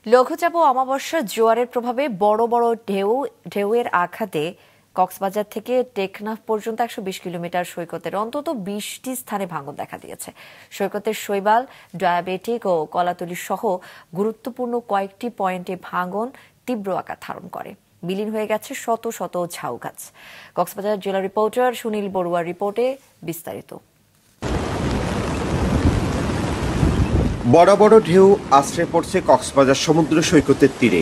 লঘুচাপ ও অমাবস্যার জোয়ারের প্রভাবে বড় বড় ঢেউয়ের আঘাতে কক্সবাজার থেকে টেকনাফ পর্যন্ত ১২০ কিলোমিটার সৈকতের অন্তত ২০টি স্থানে ভাঙন দেখা দিয়েছে। সৈকতের শৈবাল, ডায়াবেটিক ও কলাতলি সহ গুরুত্বপূর্ণ কয়েকটি পয়েন্টে ভাঙন তীব্র আকার ধারণ করে। বিলীন হয়ে গেছে শত শত ঝাউ গাছ। কক্সবাজার জেলা রিপোর্টার সুনীল বড়ুয়ার রিপোর্টে বিস্তারিত। বড় বড় ঢেউ আশ্রয় পড়ছে কক্সবাজার সমুদ্র সৈকতের তীরে।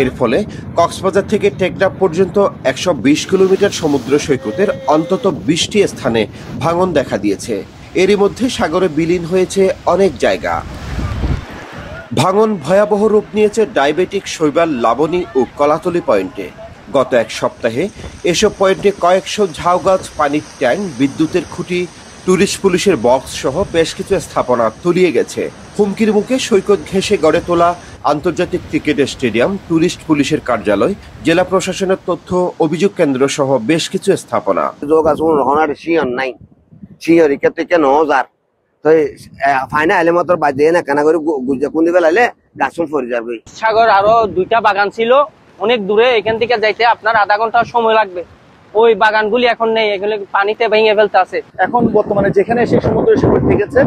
এর ফলে কক্সবাজার থেকে টেকনাফ পর্যন্ত ১২০ কিলোমিটার সমুদ্র সৈকতের অন্তত ২০টি স্থানে ভাঙন দেখা দিয়েছে। এরই মধ্যে সাগরে বিলীন হয়েছে অনেক জায়গা। ভাঙন ভয়াবহ রূপ নিয়েছে ডায়াবেটিক, শৈবাল, লাবণী ও কলাতলি পয়েন্টে। গত এক সপ্তাহে এসব পয়েন্টে কয়েকশো ঝাউ গাছ, পানির ট্যাঙ্ক, বিদ্যুতের খুঁটি, টুরিস্ট পুলিশের বক্স সহ বেশ কিছু স্থাপনা তলিয়ে গেছে। হুমকির মুখে সৈকত ঘেঁষে গড়ে তোলা আন্তর্জাতিক ক্রিকেট স্টেডিয়াম, টুরিস্ট পুলিশের কার্যালয়, জেলা প্রশাসনের তথ্য অভিযোগ কেন্দ্র সহ বেশ কিছু স্থাপনা। সাগর আরো ২টা বাগান ছিল অনেক দূরে, এখান থেকে যাইতে আপনার আধা ঘন্টা সময় লাগবে। ওই বাগানগুলি এখন নেই, এগুলো পানিতে ভেঙে ফেলতে আছে। এখন বর্তমানে যেখানে সেই সমুদ্র সৈকত থেকেছে,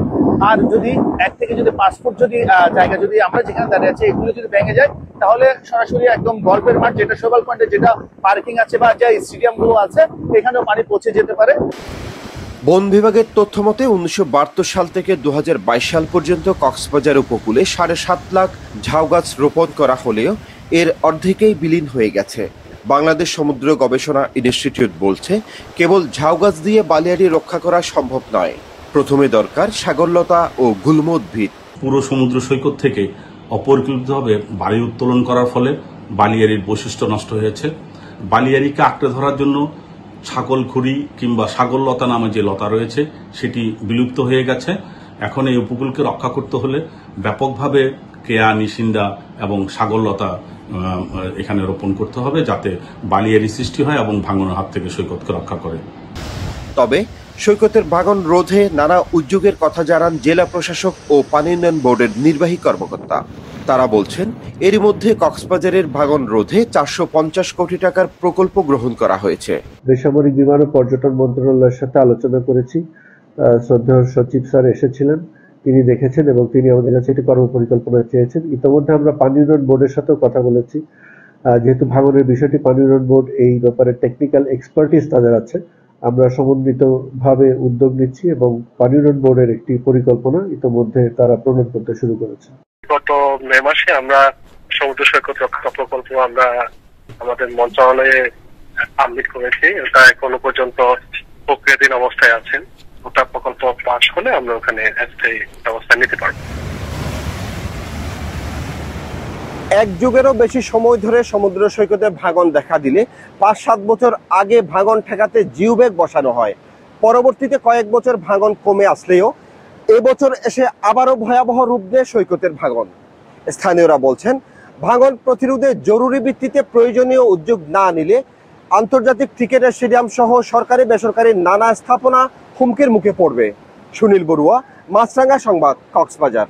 আর যদি ১ থেকে ৫ ফুট যদি জায়গা যদি আমরা যেখানে দাঁড়িয়ে আছি এগুলো যদি ভেঙে যায়, তাহলে সরাসরি একদম গল্পের মাঠ, যেটা শৈবাল পয়েন্টে যেটা পার্কিং আছে বা যে স্টেডিয়াম গুলো আছে, এখানেও পানি পৌঁছে যেতে পারে। বন বিভাগের তথ্য মতে ১৯৭২ সাল থেকে ২০২২ সাল পর্যন্ত কক্সবাজার উপকূলে ৭.৫ লাখ ঝাউ গাছ রোপণ করা হলেও এর অর্ধেকেই বিলীন হয়ে গেছে। বাংলাদেশ সমুদ্র গবেষণা ইনস্টিটিউট বলছে, কেবল ঝাউ গাছ দিয়ে বালিয়াড়ি রক্ষা করা সম্ভব নয়। প্রথমে দরকার সাগরলতা ও গুল্ম উদ্ভিদ। পুরো সমুদ্র সৈকত থেকে অপরিকল্পিতভাবে বালি উত্তোলন করার ফলে বালিয়াড়ির বৈশিষ্ট্য নষ্ট হয়েছে। বালিয়াড়িকে আঁকড়ে ধরার জন্য ছাগলখুরি কিংবা সাগরলতা নামে যে লতা রয়েছে সেটি বিলুপ্ত হয়ে গেছে। এখন এই উপকূলকে রক্ষা করতে হলে ব্যাপকভাবে কেয়া, নিশিন্দা এবং সাগরলতা এখানে রোপণ করতে হবে, যাতে বালিয়াড়ি সৃষ্টি হয় এবং ভাঙনের হাত থেকে সৈকতকে রক্ষা করে। তবে সৈকতের ভাঙন রোধে নানা উদ্যোগের কথা জানান জেলা প্রশাসক ও পানি উন্নয়ন বোর্ডের নির্বাহী কর্মকর্তা। তারা বলছেন, এরই মধ্যে কক্সবাজারের ভাঙন রোধে ৪৫০ কোটি টাকার প্রকল্প গ্রহণ করা হয়েছে। বেসামরিক বিমান ও পর্যটন মন্ত্রণালয়ের সাথে আলোচনা করেছি। শ্রদ্ধেয় সচিব স্যার এসেছিলেন, তিনি দেখেছেন এবং তিনি আমাদের কাছে একটি কর্মপরিকল্পনা চেয়েছেন। ইতিমধ্যে আমরা পানি উন্নয়ন বোর্ডের সাথেও কথা বলেছি। যেহেতু ভাঙনের বিষয়টি পানি উন্নয়ন বোর্ড এই ব্যাপারে টেকনিক্যাল এক্সপার্টিস তাদের আছে, আমরা সমন্বিতভাবে উদ্যোগ নিচ্ছি এবং পানি উন্নয়ন বোর্ডের একটি পরিকল্পনা ইতিমধ্যে তারা প্রণয়ন করতে শুরু করেছে। গত মে মাসে আমরা সমুদ্র সৈকত রক্ষা প্রকল্প আমরা আমাদের মন্ত্রণালয়ে সাবমিট করেছি। ওটা এখনো পর্যন্ত প্রক্রিয়াধীন অবস্থায় আছেন। ওটা প্রকল্প পাস হলে আমরা ওখানে স্থায়ী ব্যবস্থা নিতে পারবো। এক যুগেরও বেশি সময় ধরে সমুদ্র সৈকতে ভাঙন দেখা দিলে ৫-৭ বছর আগে ভাঙন ঠেকাতে জিওব্যাগ বসানো হয়। পরবর্তীতে কয়েক বছর ভাঙন কমে আসলেও এবছর এসে আবারও ভয়াবহ রূপ দেয় সৈকতের ভাঙন। স্থানীয়রা বলছেন, ভাঙন প্রতিরোধে জরুরি ভিত্তিতে প্রয়োজনীয় উদ্যোগ না নিলে আন্তর্জাতিক ক্রিকেট স্টেডিয়াম সহ সরকারি বেসরকারি নানা স্থাপনা হুমকির মুখে পড়বে। সুনীল বড়ুয়া, মাছরাঙ্গা সংবাদ, কক্সবাজার।